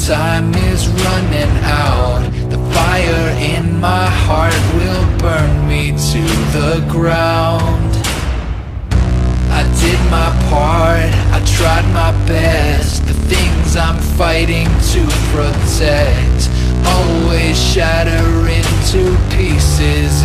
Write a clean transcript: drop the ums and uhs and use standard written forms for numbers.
time is running out. The fire in my heart will burn me to the ground. I did my part, I tried my best. The things I'm fighting to protect always shatter into pieces